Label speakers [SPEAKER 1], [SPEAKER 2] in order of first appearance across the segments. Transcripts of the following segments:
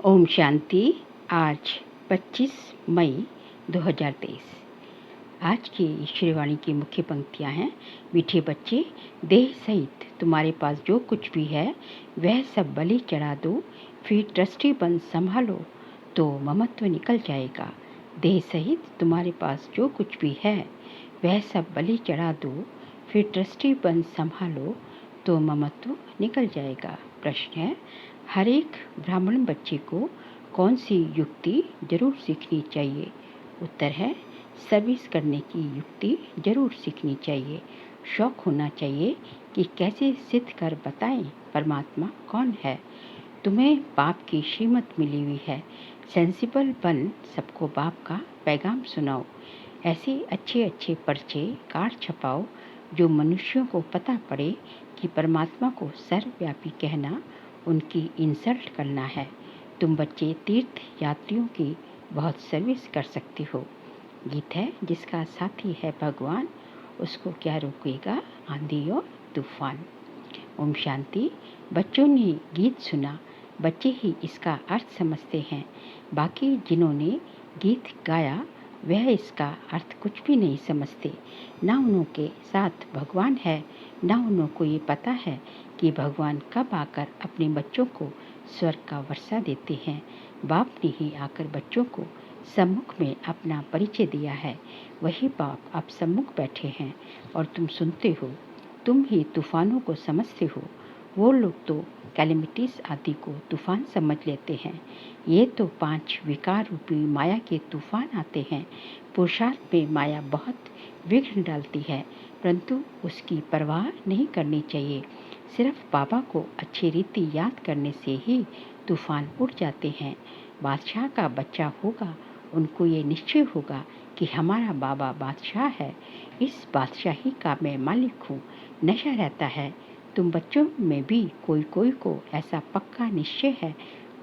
[SPEAKER 1] ओम शांति। आज 25 मई 2023। आज की ईश्वरवाणी की मुख्य पंक्तियां हैं। मीठे बच्चे, देह सहित तुम्हारे पास जो कुछ भी है वह सब बलि चढ़ा दो, फिर ट्रस्टी बन संभालो तो ममत्व निकल जाएगा। देह सहित तुम्हारे पास जो कुछ भी है वह सब बलि चढ़ा दो, फिर ट्रस्टी बन संभालो तो ममत्व निकल जाएगा। प्रश्न है, हर एक ब्राह्मण बच्चे को कौन सी युक्ति जरूर सीखनी चाहिए? उत्तर है, सर्विस करने की युक्ति जरूर सीखनी चाहिए। शौक होना चाहिए कि कैसे सिद्ध कर बताएं परमात्मा कौन है। तुम्हें बाप की श्रीमत मिली हुई है। सेंसिबल बन सबको बाप का पैगाम सुनाओ। ऐसे अच्छे अच्छे पर्चे कार्ड छपाओ जो मनुष्यों को पता पड़े कि परमात्मा को सर्वव्यापी कहना उनकी इंसल्ट करना है। तुम बच्चे तीर्थ यात्रियों की बहुत सर्विस कर सकते हो। गीत है, जिसका साथी है भगवान उसको क्या रोकेगा आंधी और तूफान। ओम शांति। बच्चों ने गीत सुना, बच्चे ही इसका अर्थ समझते हैं। बाकी जिन्होंने गीत गाया वह इसका अर्थ कुछ भी नहीं समझते। ना उनके साथ भगवान है, ना उनको ये पता है कि भगवान कब आकर अपने बच्चों को स्वर्ग का वर्षा देते हैं। बाप ने ही आकर बच्चों को सम्मुख में अपना परिचय दिया है। वही बाप अब सम्मुख बैठे हैं और तुम सुनते हो। तुम ही तूफानों को समझते हो। वो लोग तो कैलेमिटीज आदि को तूफान समझ लेते हैं। ये तो 5 विकार रूपी माया के तूफान आते हैं। पुरुषार्थ में माया बहुत विघ्न डालती है, परंतु उसकी परवाह नहीं करनी चाहिए। सिर्फ बाबा को अच्छी रीति याद करने से ही तूफान उड़ जाते हैं। बादशाह का बच्चा होगा, उनको ये निश्चय होगा कि हमारा बाबा बादशाह है, इस बादशाही का मैं मालिक हूँ। नशा रहता है। तुम बच्चों में भी कोई कोई को ऐसा पक्का निश्चय है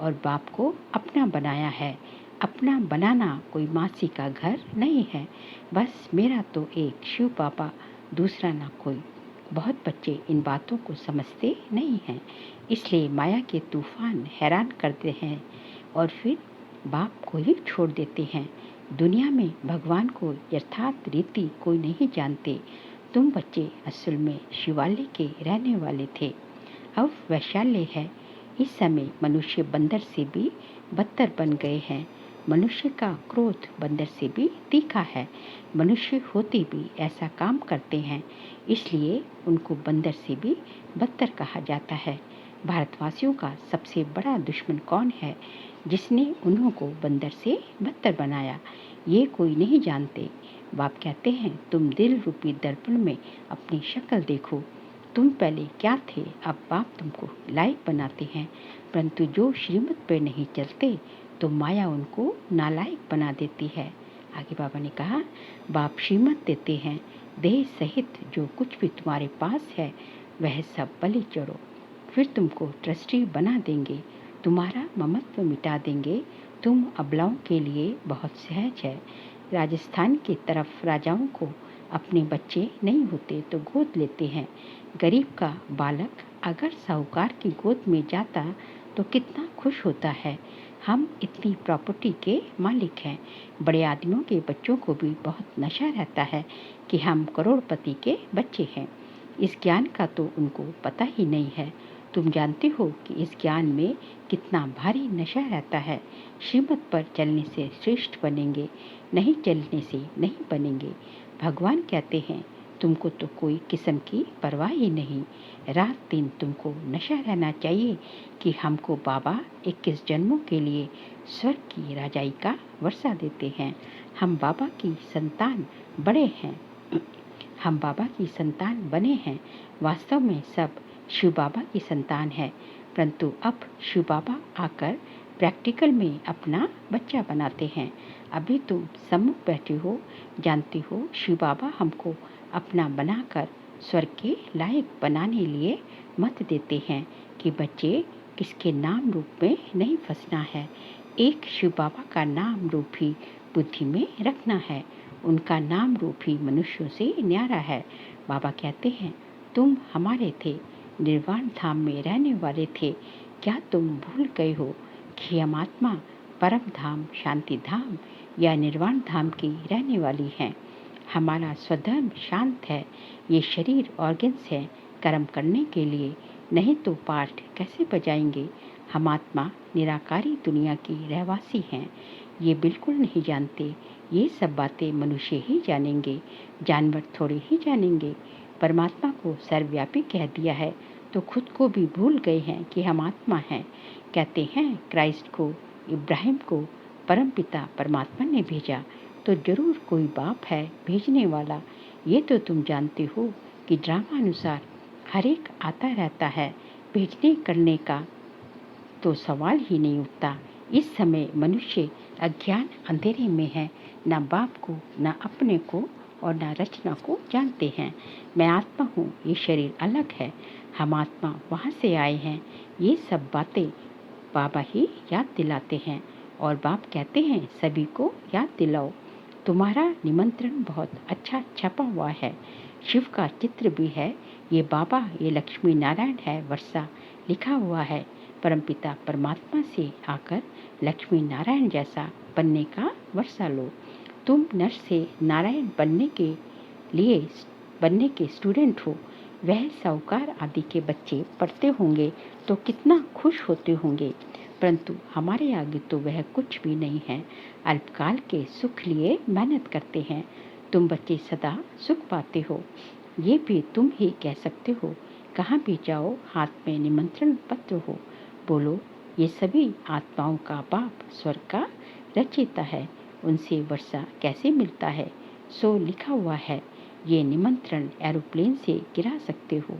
[SPEAKER 1] और बाप को अपना बनाया है। अपना बनाना कोई मासी का घर नहीं है। बस मेरा तो एक शिव बाबा, दूसरा ना कोई। बहुत बच्चे इन बातों को समझते नहीं हैं, इसलिए माया के तूफान हैरान करते हैं और फिर बाप को ही छोड़ देते हैं। दुनिया में भगवान को यथार्थ रीति कोई नहीं जानते। तुम बच्चे असल में शिवालय के रहने वाले थे, अब वैशाल्य है। इस समय मनुष्य बंदर से भी बदतर बन गए हैं। मनुष्य का क्रोध बंदर से भी तीखा है। मनुष्य होते भी ऐसा काम करते हैं, इसलिए उनको बंदर से भी बदतर कहा जाता है। भारतवासियों का सबसे बड़ा दुश्मन कौन है जिसने उन्हों को बंदर से बदतर बनाया? ये कोई नहीं जानते। बाप कहते हैं, तुम दिल रूपी दर्पण में अपनी शक्ल देखो। तुम पहले क्या थे, अब बाप तुमको लायक बनाते हैं, परंतु जो श्रीमत पर नहीं चलते तो माया उनको नालायक बना देती है। आगे बाबा ने कहा, बाप श्रीमत देते हैं, देह सहित जो कुछ भी तुम्हारे पास है वह सब बलि चढ़ो, फिर तुमको ट्रस्टी बना देंगे, तुम्हारा ममत्व मिटा देंगे। तुम अबलाओं के लिए बहुत सहज है। राजस्थान की तरफ राजाओं को अपने बच्चे नहीं होते तो गोद लेते हैं। गरीब का बालक अगर साहूकार की गोद में जाता तो कितना खुश होता है। हम इतनी प्रॉपर्टी के मालिक हैं। बड़े आदमियों के बच्चों को भी बहुत नशा रहता है कि हम करोड़पति के बच्चे हैं। इस ज्ञान का तो उनको पता ही नहीं है। तुम जानते हो कि इस ज्ञान में कितना भारी नशा रहता है। श्रीमत पर चलने से श्रेष्ठ बनेंगे, नहीं चलने से नहीं बनेंगे। भगवान कहते हैं, तुमको तो कोई किस्म की परवाह ही नहीं। रात दिन तुमको नशा रहना चाहिए कि हमको बाबा 21 जन्मों के लिए स्वर्ग की राजाई का वर्षा देते हैं। हम बाबा की संतान बड़े हैं, हम बाबा की संतान बने हैं। वास्तव में सब शिव बाबा की संतान है, परंतु अब शिव बाबा आकर प्रैक्टिकल में अपना बच्चा बनाते हैं। अभी तुम सम्मुख बैठे हो, जानते हो शिव बाबा हमको अपना बनाकर स्वर्ग के लायक बनाने लिए मत देते हैं कि बच्चे किसके नाम रूप में नहीं फंसना है। एक शिव बाबा का नाम रूप ही बुद्धि में रखना है। उनका नाम रूप ही मनुष्यों से न्यारा है। बाबा कहते हैं, तुम हमारे थे, निर्वाण धाम में रहने वाले थे। क्या तुम भूल गए हो कि हम आत्मा परम धाम, शांति धाम या निर्वाण धाम की रहने वाली हैं। हमारा स्वधर्म शांत है। ये शरीर ऑर्गन्स है कर्म करने के लिए, नहीं तो पाठ कैसे बजाएंगे। हम आत्मा निराकारी दुनिया की रहवासी हैं। ये बिल्कुल नहीं जानते। ये सब बातें मनुष्य ही जानेंगे, जानवर थोड़े ही जानेंगे। परमात्मा को सर्वव्यापी कह दिया है तो खुद को भी भूल गए हैं कि हम आत्मा हैं। कहते हैं क्राइस्ट को, इब्राहिम को परमपिता परमात्मा ने भेजा, तो जरूर कोई बाप है भेजने वाला। ये तो तुम जानते हो कि ड्रामा अनुसार हर एक आता रहता है, भेजने करने का तो सवाल ही नहीं उठता। इस समय मनुष्य अज्ञान अंधेरे में है, न बाप को, न अपने को और न रचना को जानते हैं। मैं आत्मा हूँ, ये शरीर अलग है, हम आत्मा वहाँ से आए हैं। ये सब बातें बाबा ही याद दिलाते हैं और बाप कहते हैं सभी को याद दिलाओ। तुम्हारा निमंत्रण बहुत अच्छा छपा हुआ है, शिव का चित्र भी है। ये बाबा, ये लक्ष्मी नारायण है वर्षा लिखा हुआ है। परमपिता परमात्मा से आकर लक्ष्मी नारायण जैसा बनने का वर्षा लो। तुम नर से नारायण बनने के स्टूडेंट हो। वह साहूकार आदि के बच्चे पढ़ते होंगे तो कितना खुश होते होंगे, परंतु हमारे आगे तो वह कुछ भी नहीं है। अल्पकाल के सुख लिए मेहनत करते हैं। तुम बच्चे सदा सुख पाते हो, ये भी तुम ही कह सकते हो। कहाँ भी जाओ हाथ में निमंत्रण पत्र हो, बोलो ये सभी आत्माओं का बाप स्वर्ग का रचयिता है, उनसे वर्षा कैसे मिलता है। सो लिखा हुआ है। ये निमंत्रण एरोप्लेन से गिरा सकते हो,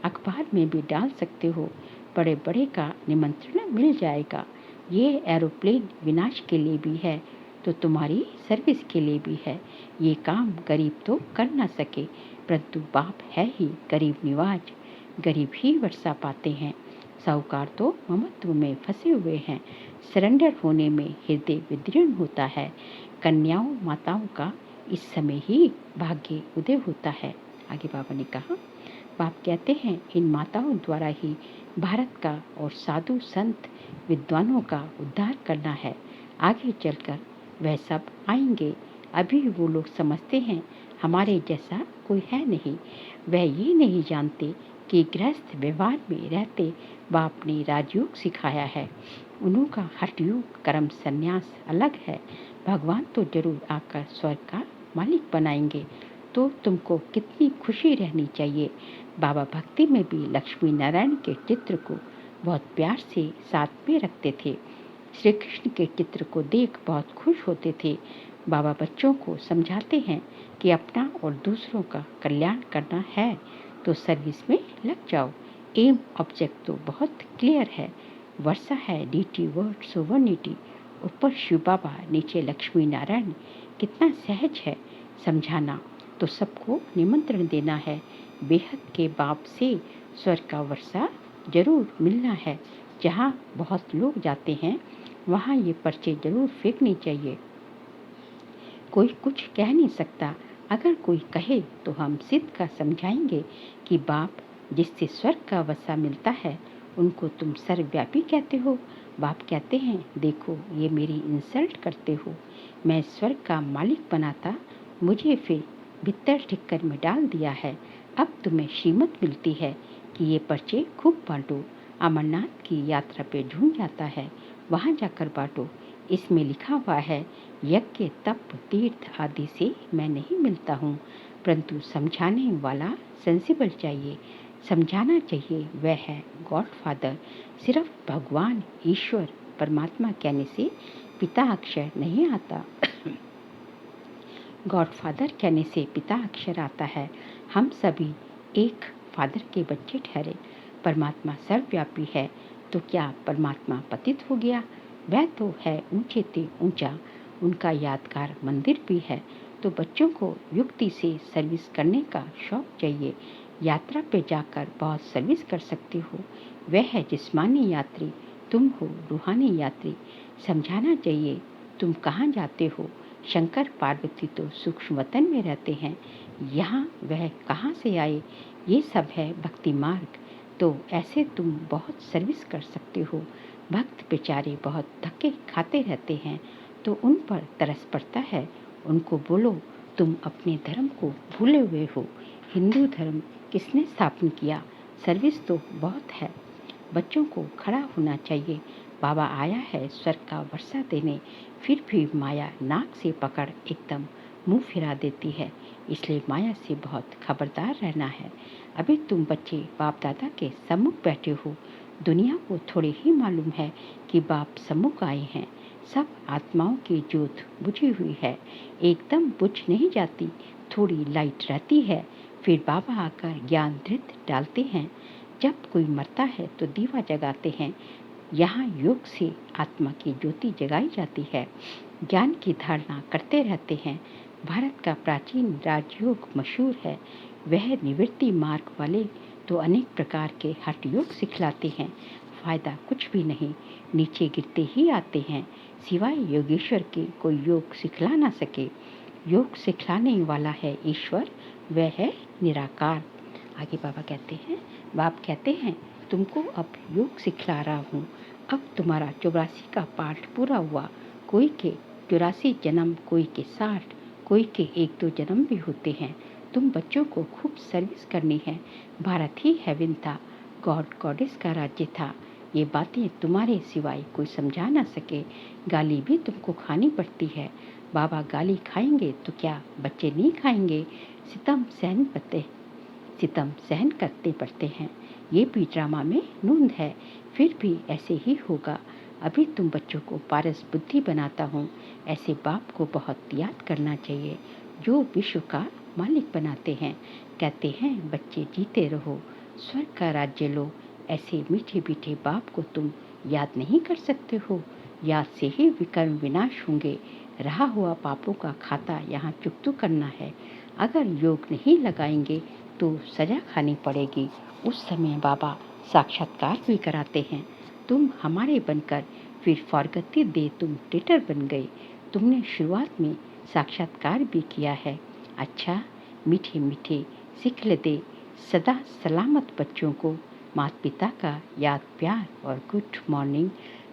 [SPEAKER 1] अखबार में भी डाल सकते हो, बड़े बड़े का निमंत्रण मिल जाएगा। ये एरोप्लेन विनाश के लिए भी है तो तुम्हारी सर्विस के लिए भी है। ये काम गरीब तो कर ना सके, परंतु बाप है ही गरीब निवाज, गरीब ही वर्षा पाते हैं। साहूकार तो ममत्व में फंसे हुए हैं, सरेंडर होने में हृदय विदीर्ण होता है। कन्याओं माताओं का इस समय ही भाग्य उदय होता है। आगे बाबा ने कहा, बाप कहते हैं इन माताओं द्वारा ही भारत का और साधु संत विद्वानों का उद्धार करना है। आगे चलकर वह सब आएंगे। अभी वो लोग समझते हैं हमारे जैसा कोई है नहीं। वह ये नहीं जानते कि गृहस्थ व्यवहार में रहते बाप ने राजयोग सिखाया है। उन्हों का हठयोग कर्म संन्यास अलग है। भगवान तो जरूर आकर स्वर्ग का मालिक बनाएंगे, तो तुमको कितनी खुशी रहनी चाहिए। बाबा भक्ति में भी लक्ष्मी नारायण के चित्र को बहुत प्यार से साथ में रखते थे। श्री कृष्ण के चित्र को देख बहुत खुश होते थे। बाबा बच्चों को समझाते हैं कि अपना और दूसरों का कल्याण करना है तो सर्विस में लग जाओ। एम ऑब्जेक्ट तो बहुत क्लियर है। वर्षा है डीटी वर्ड सोवर्निटी, ऊपर शिव बाबा नीचे लक्ष्मी नारायण। कितना सहज है समझाना, तो सबको निमंत्रण देना है। बेहद के बाप से स्वर्ग का वर्षा जरूर मिलना है। जहाँ बहुत लोग जाते हैं वहाँ ये पर्चे जरूर फेंकनी चाहिए। कोई कुछ कह नहीं सकता, अगर कोई कहे तो हम सिद्ध का समझाएंगे कि बाप जिससे स्वर्ग का वर्षा मिलता है उनको तुम सर्वव्यापी कहते हो। बाप कहते हैं देखो ये मेरी इंसल्ट करते हो। मैं स्वर्ग का मालिक बनाता, मुझे फिर भीतर ठिक्कर में डाल दिया है। अब तुम्हें श्रीमत मिलती है कि ये पर्चे खूब बांटो। अमरनाथ की यात्रा पे झूम जाता है, वहाँ जाकर बांटो। इसमें लिखा हुआ है यज्ञ तप तीर्थ आदि से मैं नहीं मिलता हूँ, परंतु समझाने वाला सेंसिबल चाहिए। समझाना चाहिए, वह है गॉड फादर। सिर्फ भगवान ईश्वर परमात्मा कहने से पिता अक्षर नहीं आता। गॉड फादर कहने से पिता अक्षर आता है। हम सभी एक फादर के बच्चे ठहरे। परमात्मा सर्वव्यापी है तो क्या परमात्मा पतित हो गया? वह तो है ऊंचे ते ऊंचा। उनका यादगार मंदिर भी है। तो बच्चों को युक्ति से सर्विस करने का शौक चाहिए। यात्रा पे जाकर बहुत सर्विस कर सकते हो। वह है जिस्मानी यात्री, तुम हो रूहानी यात्री। समझाना चाहिए तुम कहाँ जाते हो। शंकर पार्वती तो सूक्ष्म वतन में रहते हैं, यहाँ वह कहाँ से आए? ये सब है भक्ति मार्ग। तो ऐसे तुम बहुत सर्विस कर सकते हो। भक्त बेचारे बहुत धक्के खाते रहते हैं तो उन पर तरस पड़ता है। उनको बोलो, तुम अपने धर्म को भूले हुए हो। हिंदू धर्म किसने स्थापन किया? सर्विस तो बहुत है। बच्चों को खड़ा होना चाहिए। बाबा आया है स्वर्ग का वर्षा देने, फिर भी माया नाक से पकड़ एकदम मुंह फिरा देती है। इसलिए माया से बहुत खबरदार रहना है। अभी तुम बच्चे बाप दादा के सम्मुख बैठे हो। दुनिया को थोड़े ही मालूम है कि बाप सम्मुख आए हैं। सब आत्माओं की ज्योत बुझी हुई है, एकदम बुझ नहीं जाती, थोड़ी लाइट रहती है। फिर बाबा आकर ज्ञान धृत डालते हैं। जब कोई मरता है तो दीवा जगाते हैं। यहाँ योग से आत्मा की ज्योति जगाई जाती है। ज्ञान की धारणा करते रहते हैं। भारत का प्राचीन राजयोग मशहूर है। वह निवृत्ति मार्ग वाले तो अनेक प्रकार के हठ योग सिखलाते हैं। फायदा कुछ भी नहीं, नीचे गिरते ही आते हैं। सिवाय योगेश्वर के कोई योग सिखला ना सके। योग सिखलाने वाला है ईश्वर, वह है निराकार। आगे बाबा कहते हैं, बाप कहते हैं तुमको अब योग सिखला रहा हूँ। अब तुम्हारा 84 का पाठ पूरा हुआ। कोई के 84 जन्म, कोई के 60, कोई के 1-2 जन्म भी होते हैं। तुम बच्चों को खूब सर्विस करनी है। भारत ही हेवन था, गॉड गॉडेस का राज्य था। ये बातें तुम्हारे सिवाय कोई समझा ना सके। गाली भी तुमको खानी पड़ती है। बाबा गाली खाएंगे तो क्या बच्चे नहीं खाएंगे? सितम सहन करते पड़ते हैं। ये भी ड्रामा में नूंद है, फिर भी ऐसे ही होगा। अभी तुम बच्चों को पारस बुद्धि बनाता हूँ। ऐसे बाप को बहुत याद करना चाहिए जो विश्व का मालिक बनाते हैं। कहते हैं बच्चे जीते रहो, स्वर्ग का राज्य लो। ऐसे मीठे मीठे बाप को तुम याद नहीं कर सकते हो। याद से ही विकर्म विनाश होंगे। रहा हुआ पापों का खाता यहाँ चुकतू करना है। अगर योग नहीं लगाएंगे तो सजा खानी पड़ेगी। उस समय बाबा साक्षात्कार भी कराते हैं। तुम हमारे बनकर फिर फॉरगति दे तुम टेटर बन गए। तुमने शुरुआत में साक्षात्कार भी किया है। अच्छा, मीठे मीठे सीख दे सदा सलामत बच्चों को। माता पिता का याद प्यार और गुड मॉर्निंग।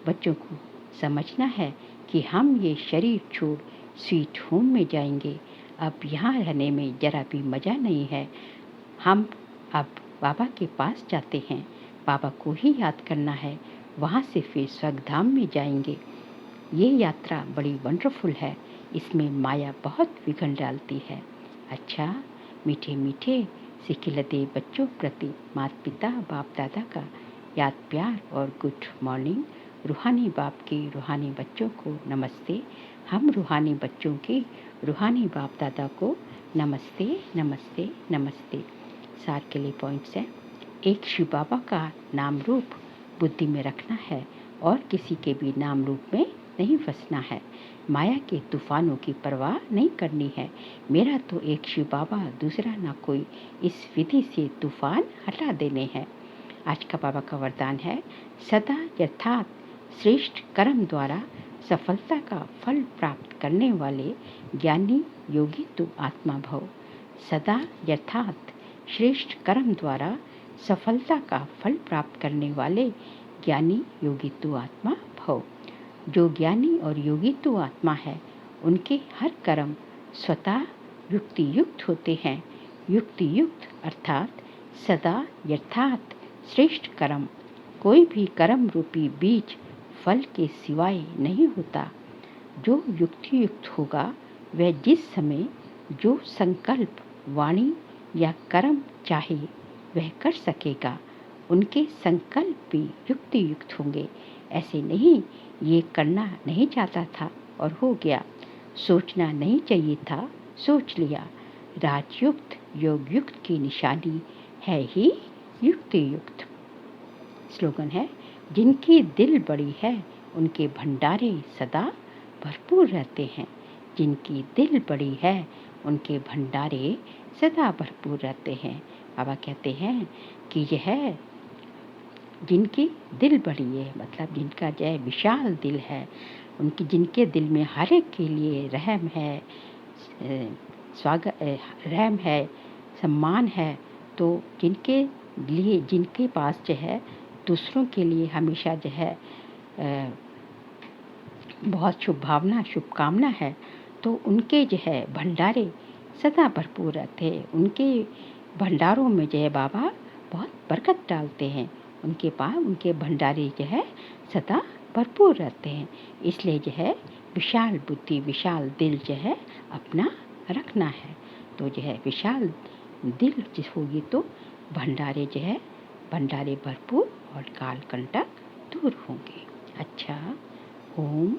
[SPEAKER 1] बच्चों को समझना है कि हम ये शरीर छोड़ स्वीट होम में जाएंगे। अब यहाँ रहने में जरा भी मज़ा नहीं है। हम अब बाबा के पास जाते हैं। बाबा को ही याद करना है, वहाँ से फिर स्वर्गधाम में जाएंगे। ये यात्रा बड़ी वंडरफुल है। इसमें माया बहुत विघन डालती है। अच्छा, मीठे मीठे सिखिलते बच्चों प्रति माता पिता बाप दादा का याद प्यार और गुड मॉर्निंग। रूहानी बाप के रूहानी बच्चों को नमस्ते। हम रूहानी बच्चों के रूहानी बाप दादा को नमस्ते नमस्ते नमस्ते। सार के लिए पॉइंट्स हैं। एक शिव बाबा का नाम रूप बुद्धि में रखना है और किसी के भी नाम रूप में नहीं फंसना है। माया के तूफानों की परवाह नहीं करनी है। मेरा तो एक शिव बाबा, दूसरा ना कोई। इस विधि से तूफान हटा देने हैं। आज का बाबा का वरदान है, सदा यथार्थ श्रेष्ठ कर्म द्वारा सफलता का फल प्राप्त करने वाले ज्ञानी योगी तू आत्मा भव। सदा यथार्थ श्रेष्ठ कर्म द्वारा सफलता का फल प्राप्त करने वाले ज्ञानी योगी तू आत्मा भव। जो ज्ञानी और योगी तो आत्मा है, उनके हर कर्म स्वतः युक्ति युक्त होते हैं। युक्ति युक्त अर्थात सदा यथार्थ श्रेष्ठ कर्म। कोई भी कर्म रूपी बीज फल के सिवाय नहीं होता। जो युक्ति युक्त होगा वह जिस समय जो संकल्प वाणी या कर्म चाहे वह कर सकेगा। उनके संकल्प भी युक्ति युक्त होंगे। ऐसे नहीं ये करना नहीं चाहता था और हो गया, सोचना नहीं चाहिए था, सोच लिया। राजयुक्त योग युक्त की निशानी है ही युक्ति युक्त। स्लोगन है, जिनकी दिल बड़ी है उनके भंडारे सदा भरपूर रहते हैं। जिनकी दिल बड़ी है उनके भंडारे सदा भरपूर रहते हैं। बाबा कहते हैं कि यह जिनकी दिल बड़ी है, मतलब जिनका जय विशाल दिल है, उनकी जिनके दिल में हर एक के लिए रहम है, रहम है, सम्मान है, तो जिनके लिए जिनके पास जो है दूसरों के लिए हमेशा जो है बहुत शुभकामना है, तो उनके जो है भंडारे सदा भरपूर रहते हैं। उनके भंडारों में जो है बाबा बहुत बरकत डालते हैं। उनके भंडारे जो है सदा भरपूर रहते हैं। इसलिए जो है विशाल बुद्धि, विशाल दिल जो है अपना रखना है। तो जो है विशाल दिल जिस होगी तो भंडारे भरपूर और काल कंटक दूर होंगे। अच्छा, ओम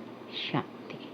[SPEAKER 1] शांति।